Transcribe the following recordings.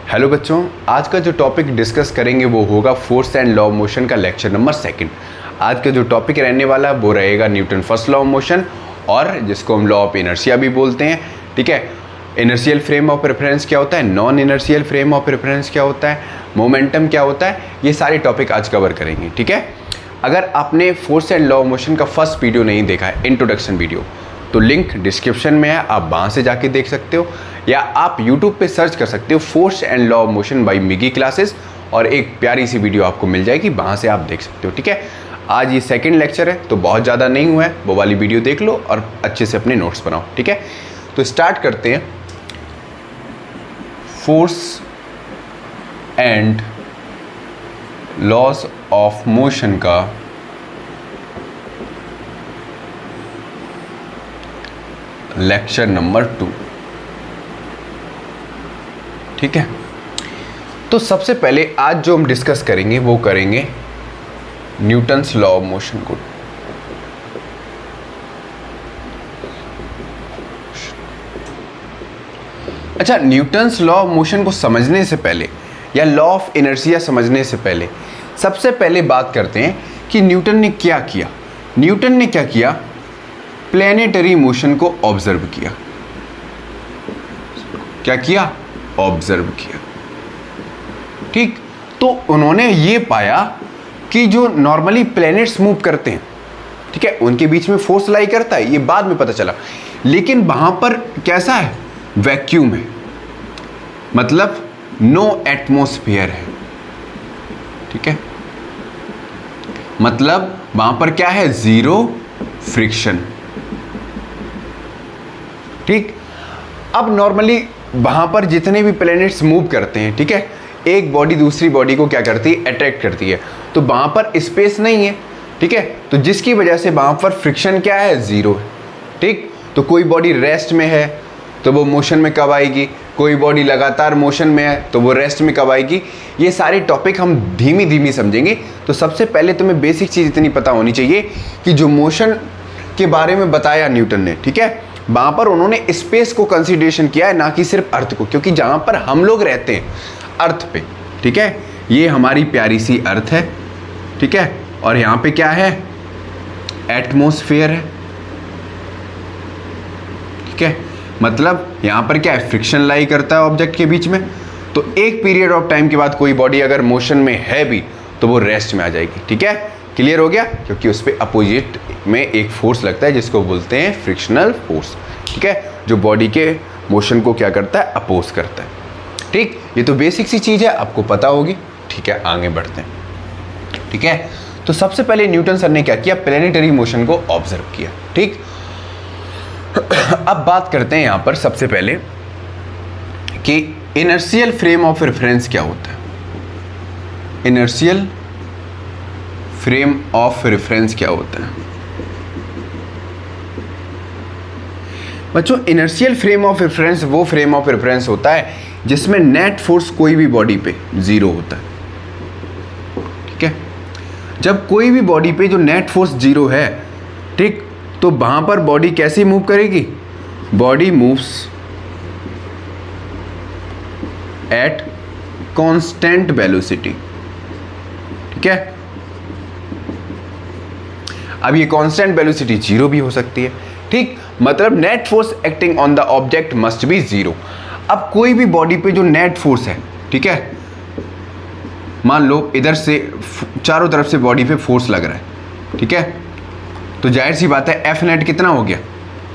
Hello बच्चों, आज का जो टॉपिक डिस्कस करेंगे वो होगा force and law of motion का लेक्चर नंबर 2। आज का जो टॉपिक रहने वाला है वो रहेगा Newton first law of motion, और जिसको हम लॉ ऑफ इनर्शिया भी बोलते हैं। ठीक है, इनर्शियल फ्रेम ऑफ रेफरेंस क्या होता है, non inertial frame of reference क्या होता है, मोमेंटम क्या होता है, ये सारे टॉपिक आज कवर करेंगे। ठीक है, अगर आपने force and law of motion का फर्स्ट वीडियो नहीं देखा है, इंट्रोडक्शन वीडियो, तो लिंक डिस्क्रिप्शन में है, आप वहाँ से जाके देख सकते हो, या आप यूट्यूब पे सर्च कर सकते हो force and law of motion by मिगी क्लासेस, और एक प्यारी सी वीडियो आपको मिल जाएगी, वहाँ से आप देख सकते हो। ठीक है, आज ये सेकंड लेक्चर है तो बहुत ज़्यादा नहीं हुआ है, वो वाली वीडियो देख लो और अच्छे से अपने नोट्स बनाओ। ठीक है, तो स्टार्ट करते हैं force and loss of motion का लेक्चर नंबर 2। ठीक है, तो सबसे पहले आज जो हम डिस्कस करेंगे वो करेंगे न्यूटन्स लॉ ऑफ मोशन को। अच्छा, न्यूटन्स लॉ ऑफ मोशन को समझने से पहले या लॉ ऑफ इनर्शिया समझने से पहले सबसे पहले बात करते हैं कि न्यूटन ने क्या किया। न्यूटन ने क्या किया, प्लैनेटरी मोशन को ऑब्जर्व किया। क्या किया, ऑब्जर्व किया। ठीक, तो उन्होंने ये पाया कि जो नॉर्मली प्लैनेट्स मूव करते हैं, ठीक है, उनके बीच में फोर्स लाई करता है, ये बाद में पता चला, लेकिन वहां पर कैसा है, वैक्यूम है, मतलब नो एटमॉस्फेयर है। ठीक है, मतलब वहां पर क्या है, जीरो फ्रिक्शन। ठीक, अब नॉर्मली वहां पर जितने भी प्लैनेट्स मूव करते हैं, ठीक है, एक बॉडी दूसरी बॉडी को क्या करती है, अट्रैक्ट करती है, तो वहां पर स्पेस नहीं है। ठीक है, तो जिसकी वजह से वहां पर फ्रिक्शन क्या है, जीरो है। ठीक, तो कोई बॉडी रेस्ट में है तो वो मोशन में कब आएगी, कोई बॉडी लगातार मोशन में है तो वो रेस्ट में कब आएगी। ये सारे टॉपिक हम धीमी धीमी समझेंगे। तो सबसे पहले तुम्हें बेसिक चीज़ इतनी पता होनी चाहिए कि जो मोशन के बारे में बताया न्यूटन ने, ठीक है, वहाँ पर उन्होंने स्पेस को कंसिडरेशन किया है, ना कि सिर्फ अर्थ को, क्योंकि जहाँ पर हम लोग रहते हैं अर्थ पे, ठीक है, ये हमारी प्यारी सी अर्थ है। ठीक है, और यहाँ पे क्या है, एटमॉस्फेयर है। ठीक है, मतलब यहाँ पर क्या है, फ्रिक्शन लाई करता है ऑब्जेक्ट के बीच में, तो एक पीरियड ऑफ टाइम के बाद कोई बॉडी अगर मोशन में है भी तो वो रेस्ट में आ जाएगी। ठीक है, क्लियर हो गया, क्योंकि उस पर अपोजिट में एक फोर्स लगता है जिसको बोलते हैं फ्रिक्शनल फोर्स। ठीक है, जो बॉडी के मोशन को क्या करता है, अपोज करता है। ठीक, ये तो बेसिक सी चीज़ है, आपको पता होगी। ठीक है, आगे बढ़ते हैं। ठीक है, तो सबसे पहले न्यूटन सर ने क्या किया, प्लैनेटरी मोशन को ऑब्जर्व किया। ठीक, अब बात करते हैं यहां पर सबसे पहले कि इनर्शियल फ्रेम ऑफ रेफरेंस क्या होता है। इनर्शियल फ्रेम ऑफ रेफरेंस क्या होता है बच्चों? इनर्शियल फ्रेम ऑफ रेफरेंस वो फ्रेम ऑफ रेफरेंस होता है जिसमें नेट फोर्स कोई भी बॉडी पे जीरो होता है। ठीक है, जब कोई भी बॉडी पे जो नेट फोर्स जीरो है, ठीक, तो वहां पर बॉडी कैसे मूव करेगी, body moves at constant velocity. ठीक है, अब ये कांस्टेंट वेलोसिटी जीरो भी हो सकती है। ठीक, मतलब net force acting on the object must be zero. अब कोई भी बॉडी पे जो नेट फोर्स है, ठीक है, मान लो इधर से चारों तरफ से बॉडी पे फोर्स लग रहा है, ठीक है, तो जाहिर सी बात है एफ नेट कितना हो गया,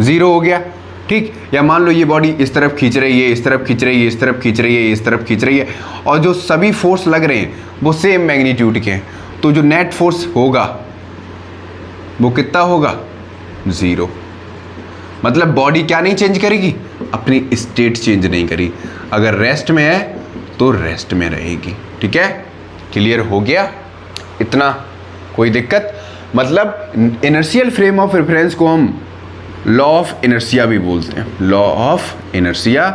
जीरो हो गया। ठीक, या मान लो ये बॉडी इस तरफ खींच रही है, इस तरफ खींच रही है, इस तरफ खींच रही है, इस तरफ खींच रही है, और जो सभी फोर्स लग रहे हैं वो सेम मैग्नीट्यूड के हैं, तो जो नेट फोर्स होगा वो कितना होगा, जीरो। मतलब बॉडी क्या नहीं चेंज करेगी, अपनी स्टेट चेंज नहीं करेगी। अगर रेस्ट में है तो रेस्ट में रहेगी। ठीक है, क्लियर हो गया इतना, कोई दिक्कत? मतलब इनर्शियल फ्रेम ऑफ रेफरेंस को हम लॉ ऑफ इनर्शिया भी बोलते हैं, लॉ ऑफ इनर्शिया,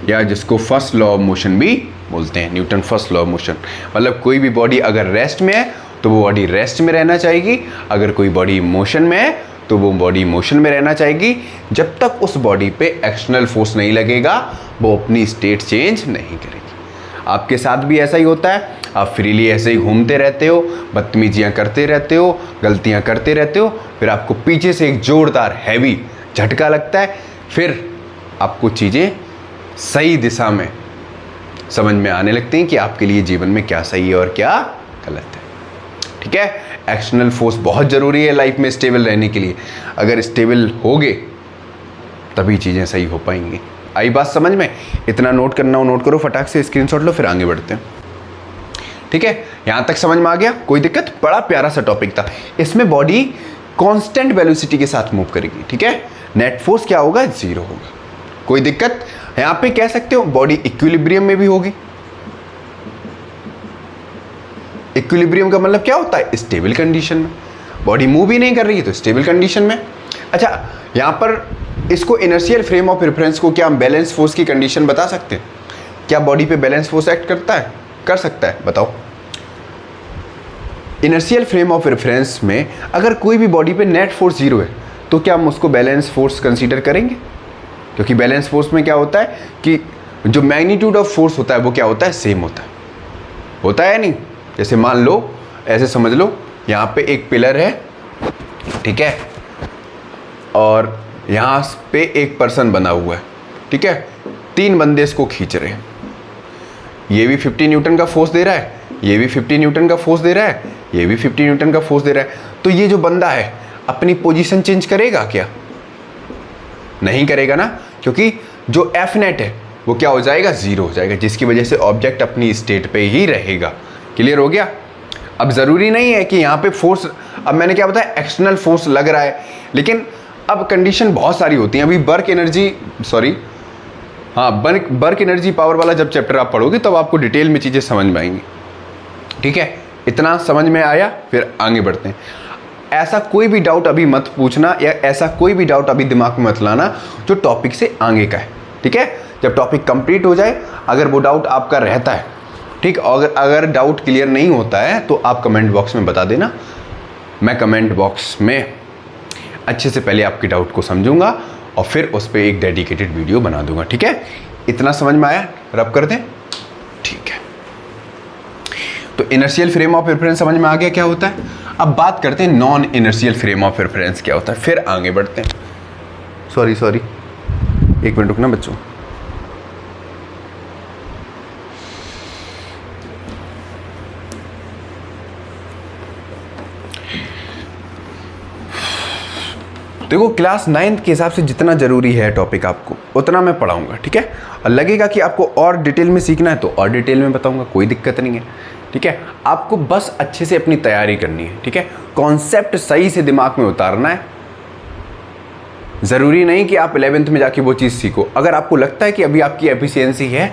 या जिसको फर्स्ट लॉ ऑफ मोशन भी बोलते हैं, Newton first law of motion. मतलब कोई भी बॉडी अगर रेस्ट में है तो वो बॉडी रेस्ट में रहना चाहेगी, अगर कोई बॉडी मोशन में है तो वो बॉडी मोशन में रहना चाहेगी जब तक उस बॉडी पे एक्सटर्नल फोर्स नहीं लगेगा, वो अपनी स्टेट चेंज नहीं करेगी। आपके साथ भी ऐसा ही होता है, आप फ्रीली ऐसे ही घूमते रहते हो, बदतमीजियाँ करते रहते हो, गलतियाँ करते रहते हो, फिर आपको पीछे से एक जोरदार हैवी झटका लगता है, फिर आपको चीज़ें सही दिशा में समझ में आने लगती हैं कि आपके लिए जीवन में क्या सही है और क्या गलत है। ठीक है, एक्सटर्नल फोर्स बहुत ज़रूरी है लाइफ में स्टेबल रहने के लिए। अगर स्टेबल होगे तभी चीज़ें सही हो पाएंगी। आई बात समझ में? इतना नोट करना हो नोट करो, फटाक से स्क्रीनशॉट लो, फिर आगे बढ़ते हैं। ठीक है, यहाँ तक समझ में आ गया? कोई दिक्कत? बड़ा प्यारा सा टॉपिक था। इसमें बॉडी कांस्टेंट वेलोसिटी के साथ मूव करेगी। ठीक है, नेट फोर्स क्या होगा? 0 होगा। कोई दिक्कत? यहाँ पे कह सकते हो बॉडी इक्विलिब्रियम में भी होगी। इक्विलिब्रियम का मतलब क्या होता है? स्टेबल कंडीशन में। बॉडी मूव ही नहीं कर रही है तो स्टेबल कंडीशन में। अच्छा, यहाँ पर इसको इनर्शियल फ्रेम ऑफ रेफरेंस को क्या हम बैलेंस फोर्स की कंडीशन बता सकते हैं? क्या बॉडी पे बैलेंस फोर्स एक्ट करता है? कर सकता है, बताओ। इनर्शियल फ्रेम ऑफ रेफरेंस में अगर कोई भी बॉडी पे नेट फोर्स 0 है तो क्या हम उसको बैलेंस फोर्स कंसीडर करेंगे? क्योंकि बैलेंस फोर्स में क्या होता है कि जो मैग्नीट्यूड ऑफ फोर्स होता है वो क्या होता है? सेम होता है या नहीं? जैसे मान लो, ऐसे समझ लो, यहाँ पे एक पिलर है, ठीक है, और यहाँ पे एक पर्सन बना हुआ है, ठीक है, 3 बंदे इसको खींच रहे हैं। ये भी 50 न्यूटन का फोर्स दे रहा है, ये भी 50 न्यूटन का फोर्स दे रहा है, ये भी 50 न्यूटन का फोर्स दे रहा है। तो ये जो बंदा है अपनी पोजीशन चेंज करेगा क्या? नहीं करेगा ना, क्योंकि जो एफ नेट है वो क्या हो जाएगा? 0 हो जाएगा, जिसकी वजह से ऑब्जेक्ट अपनी स्टेट पे ही रहेगा। क्लियर हो गया? अब ज़रूरी नहीं है कि यहाँ पे फोर्स, अब मैंने क्या बताया, एक्सटर्नल फोर्स लग रहा है, लेकिन अब कंडीशन बहुत सारी होती हैं। अभी वर्क एनर्जी पावर वाला जब चैप्टर आप पढ़ोगे तब आपको डिटेल में चीज़ें समझ में आएंगी। ठीक है, इतना समझ में आया? फिर आगे बढ़ते हैं। ऐसा कोई भी डाउट अभी मत पूछना, या ऐसा कोई भी डाउट अभी दिमाग में मत लाना जो टॉपिक से आगे का है। ठीक है, जब टॉपिक कंप्लीट हो जाए, अगर वो डाउट आपका रहता है, ठीक, अगर डाउट क्लियर नहीं होता है तो आप कमेंट बॉक्स में बता देना। मैं कमेंट बॉक्स में अच्छे से पहले आपके डाउट को समझूंगा और फिर उस पर एक डेडिकेटेड वीडियो बना दूंगा। ठीक है, इतना समझ में आया? रब कर दें। ठीक है, तो इनर्शियल फ्रेम ऑफ रेफरेंस समझ में आ गया क्या होता है। अब बात करते हैं non inertial frame of reference क्या होता है, फिर आगे बढ़ते हैं। सॉरी 1 मिनट रुकना बच्चों। देखो, क्लास 9th के हिसाब से जितना ज़रूरी है टॉपिक आपको उतना मैं पढ़ाऊंगा। ठीक है, और लगेगा कि आपको और डिटेल में सीखना है तो और डिटेल में बताऊंगा, कोई दिक्कत नहीं है। ठीक है, आपको बस अच्छे से अपनी तैयारी करनी है। ठीक है, कॉन्सेप्ट सही से दिमाग में उतारना है। ज़रूरी नहीं कि आप 11th में जाके वो चीज़ सीखो। अगर आपको लगता है कि अभी आपकी एफिशिएंसी है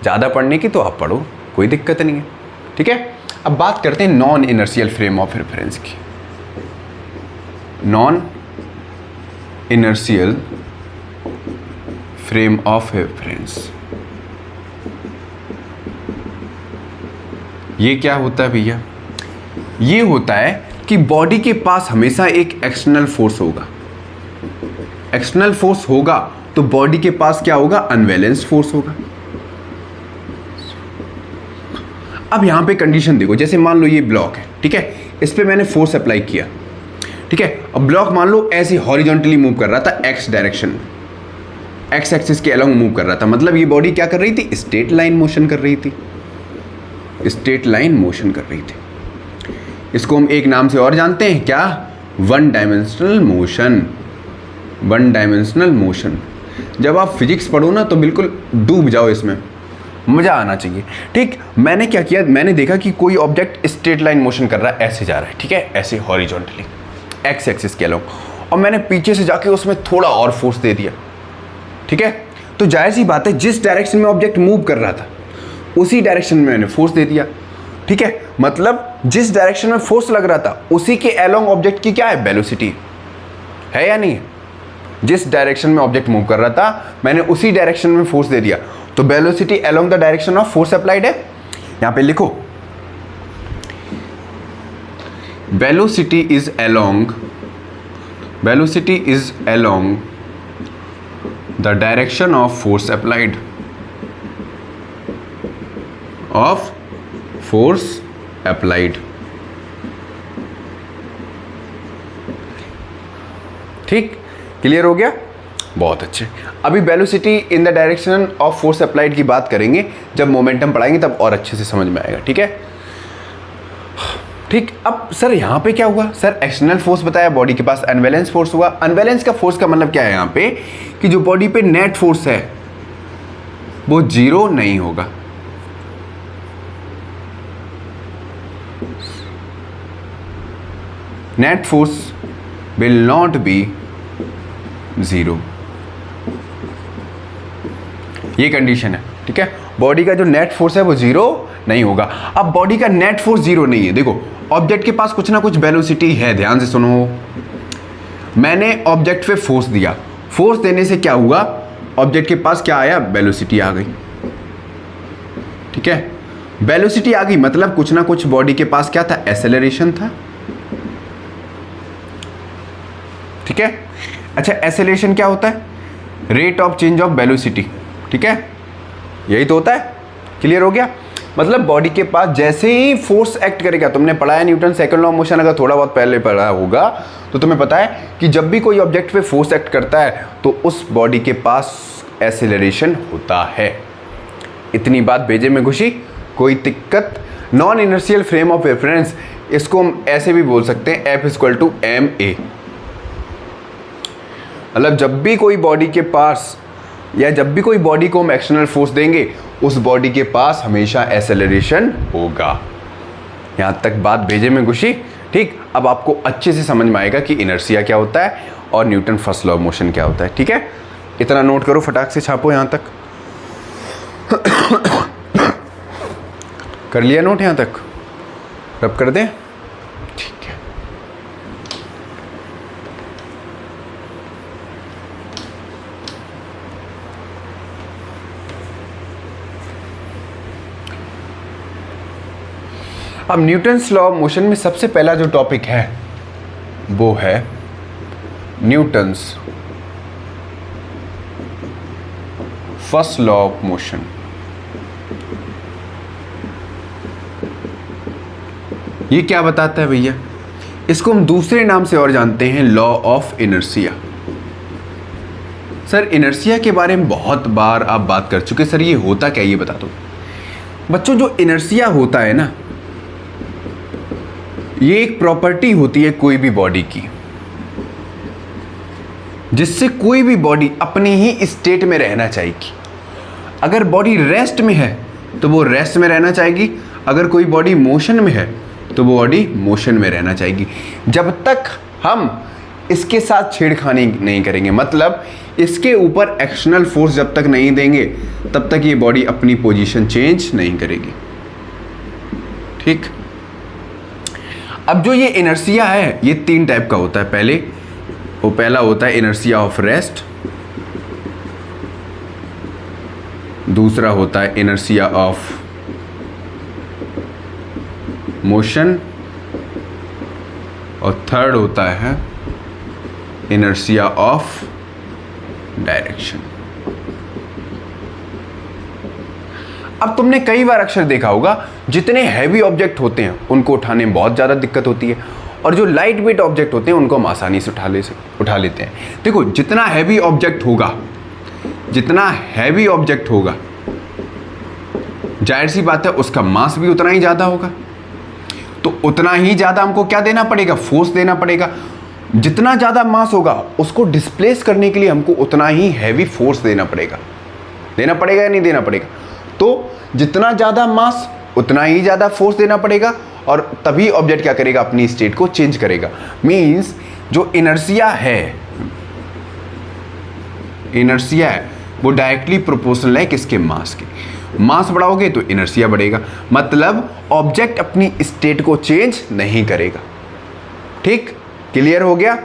ज़्यादा पढ़ने की तो आप पढ़ो, कोई दिक्कत नहीं है। ठीक है, अब बात करते हैं non inertial frame of reference की। Non inertial frame of reference, ये क्या होता है भैया? ये होता है कि बॉडी के पास हमेशा एक एक्सटर्नल फोर्स होगा। एक्सटर्नल फोर्स होगा तो बॉडी के पास क्या होगा? अनबैलेंस्ड फोर्स होगा। अब यहां पे कंडीशन देखो, जैसे मान लो ये ब्लॉक है, ठीक है, इस पे मैंने फोर्स अप्लाई किया, ठीक है। अब ब्लॉक मान लो ऐसे हॉरिजॉन्टली मूव कर रहा था, एक्स डायरेक्शन, एक्स एक्सिस के अलोंग मूव कर रहा था, मतलब ये बॉडी क्या कर रही थी? स्ट्रेट लाइन मोशन कर रही थी, स्ट्रेट लाइन मोशन कर रही थी। इसको हम एक नाम से और जानते हैं, क्या? One dimensional motion. One dimensional motion. जब आप फिजिक्स पढ़ो ना तो बिल्कुल डूब जाओ इसमें, मज़ा आना चाहिए। ठीक, मैंने क्या किया, मैंने देखा कि कोई ऑब्जेक्ट स्ट्रेट लाइन मोशन कर रहा है, ऐसे जा रहा है, ठीक है, ऐसे हॉरिजॉन्टली एक्स एक्सिस के अलोंग, और मैंने पीछे से जाके उसमें थोड़ा और फोर्स दे दिया, ठीक है। तो जाहिर सी बात है, जिस डायरेक्शन में ऑब्जेक्ट मूव कर रहा था उसी डायरेक्शन में मैंने फोर्स दे दिया, ठीक है। मतलब जिस डायरेक्शन में फोर्स लग रहा था उसी के अलोंग ऑब्जेक्ट की क्या है? वेलोसिटी है या नहीं? जिस डायरेक्शन में ऑब्जेक्ट मूव कर रहा था मैंने उसी डायरेक्शन में फोर्स दे दिया, तो velocity along the direction of force applied है। यहां पे लिखो, velocity is along the direction of force applied. Of force applied. ठीक, क्लियर हो गया? बहुत अच्छे। अभी velocity in the direction of force applied की बात करेंगे, जब मोमेंटम पढ़ाएंगे तब और अच्छे से समझ में आएगा। ठीक है, ठीक। अब सर यहाँ पे क्या हुआ? सर एक्सटर्नल फोर्स बताया, बॉडी के पास अनबैलेंस फोर्स हुआ। अनबैलेंस का फोर्स का मतलब क्या है यहाँ पे, कि जो बॉडी पे नेट फोर्स है वो जीरो नहीं होगा। Net force will not be zero, ये कंडीशन है। ठीक है, बॉडी का जो नेट फोर्स है वो जीरो नहीं होगा। अब बॉडी का नेट फोर्स जीरो नहीं है, देखो ऑब्जेक्ट के पास कुछ ना कुछ वेलोसिटी है। ध्यान से सुनो, मैंने ऑब्जेक्ट पे फोर्स दिया, फोर्स देने से क्या हुआ, ऑब्जेक्ट के पास क्या आया, वेलोसिटी आ गई। ठीक है, वेलोसिटी आ गई मतलब कुछ ना कुछ बॉडी के पास क्या था, एक्सेलरेशन था। ठीक है, अच्छा एक्सेलरेशन क्या होता है, rate of change of velocity. ठीक है, यही तो होता है। क्लियर हो गया? मतलब बॉडी के पास जैसे ही फोर्स एक्ट करेगा, तुमने पढ़ा है Newton second law of motion, अगर थोड़ा बहुत पहले पढ़ा होगा तो तुम्हें पता है कि जब भी कोई ऑब्जेक्ट पे फोर्स एक्ट करता है तो उस बॉडी के पास एक्सेलरेशन होता है। इतनी बात भेजे में खुशी, कोई दिक्कत? Non inertial frame of reference, इसको हम ऐसे भी बोल सकते हैं F = ma। मतलब जब भी कोई बॉडी के पास, या जब भी कोई बॉडी को हम एक्सटर्नल फोर्स देंगे, उस बॉडी के पास हमेशा एक्सेलरेशन होगा। यहां तक बात भेजे में खुशी? ठीक, अब आपको अच्छे से समझ में आएगा कि इनर्शिया क्या होता है और Newton first law of motion क्या होता है। ठीक है, इतना नोट करो, फटाक से छापो। यहां तक कर लिया नोट? यहां तक रब कर दें? ठीक है। अब न्यूटन्स लॉ ऑफ मोशन में सबसे पहला जो टॉपिक है वो है Newton's first law of motion. ये क्या बताता है भैया? इसको हम दूसरे नाम से और जानते हैं, law of inertia. Sir inertia के बारे में बहुत बार आप बात कर चुके, सर ये होता क्या, ये बता दो। बच्चों जो इनर्शिया होता है ना, ये एक प्रॉपर्टी होती है कोई भी बॉडी की, जिससे कोई भी बॉडी अपनी ही स्टेट में रहना चाहेगी। अगर बॉडी रेस्ट में है तो वो रेस्ट में रहना चाहेगी, अगर कोई बॉडी मोशन में है तो वो बॉडी मोशन में रहना चाहेगी, जब तक हम इसके साथ छेड़खानी नहीं करेंगे। मतलब इसके ऊपर एक्सटर्नल फोर्स जब तक नहीं देंगे तब तक ये बॉडी अपनी पोजीशन चेंज नहीं करेगी। ठीक, अब जो ये इनर्शिया है ये 3 टाइप का होता है। पहला होता है इनर्शिया ऑफ रेस्ट, दूसरा होता है इनर्शिया ऑफ मोशन, और थर्ड होता है इनर्शिया ऑफ डायरेक्शन। अब तुमने कई बार अक्सर देखा होगा, जितने हैवी ऑब्जेक्ट होते हैं उनको उठाने में बहुत ज़्यादा दिक्कत होती है, और जो लाइट वेट ऑब्जेक्ट होते हैं उनको हम आसानी से उठा लेते हैं। देखो जितना हैवी ऑब्जेक्ट होगा, जाहिर सी बात है उसका मास भी उतना ही ज़्यादा होगा, तो उतना ही ज़्यादा हमको क्या देना पड़ेगा, फोर्स देना पड़ेगा। जितना ज़्यादा मास होगा उसको डिस्प्लेस करने के लिए हमको उतना ही हैवी फोर्स देना पड़ेगा या नहीं देना पड़ेगा? तो जितना ज़्यादा मास उतना ही ज़्यादा फोर्स देना पड़ेगा, और तभी ऑब्जेक्ट क्या करेगा, अपनी स्टेट को चेंज करेगा। मीन्स जो इनर्शिया है वो डायरेक्टली प्रोपोर्शनल है किसके, मास के। मास बढ़ाओगे तो इनर्शिया बढ़ेगा, मतलब ऑब्जेक्ट अपनी स्टेट को चेंज नहीं करेगा। ठीक, क्लियर हो गया?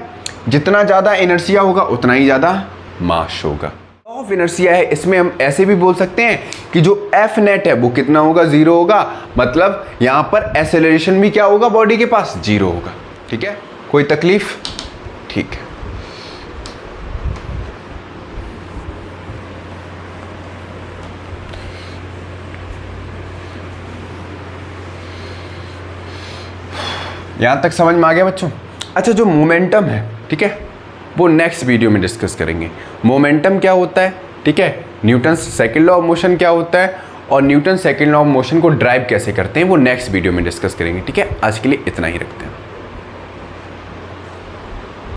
जितना ज़्यादा इनर्शिया होगा उतना ही ज़्यादा मास होगा। लॉ ऑफ इनर्शिया है, इसमें हम ऐसे भी बोल सकते हैं कि जो एफ नेट है वो कितना होगा, 0 होगा। मतलब यहां पर एक्सेलरेशन भी क्या होगा, बॉडी के पास 0 होगा। ठीक है, कोई तकलीफ? ठीक है। यहाँ तक समझ में आ गया बच्चों? अच्छा, जो मोमेंटम है, ठीक है, वो नेक्स्ट वीडियो में डिस्कस करेंगे। मोमेंटम क्या होता है, ठीक है, Newton's second law of motion क्या होता है, और Newton second law of motion को ड्राइव कैसे करते हैं, वो नेक्स्ट वीडियो में डिस्कस करेंगे। ठीक है, आज के लिए इतना ही रखते हैं।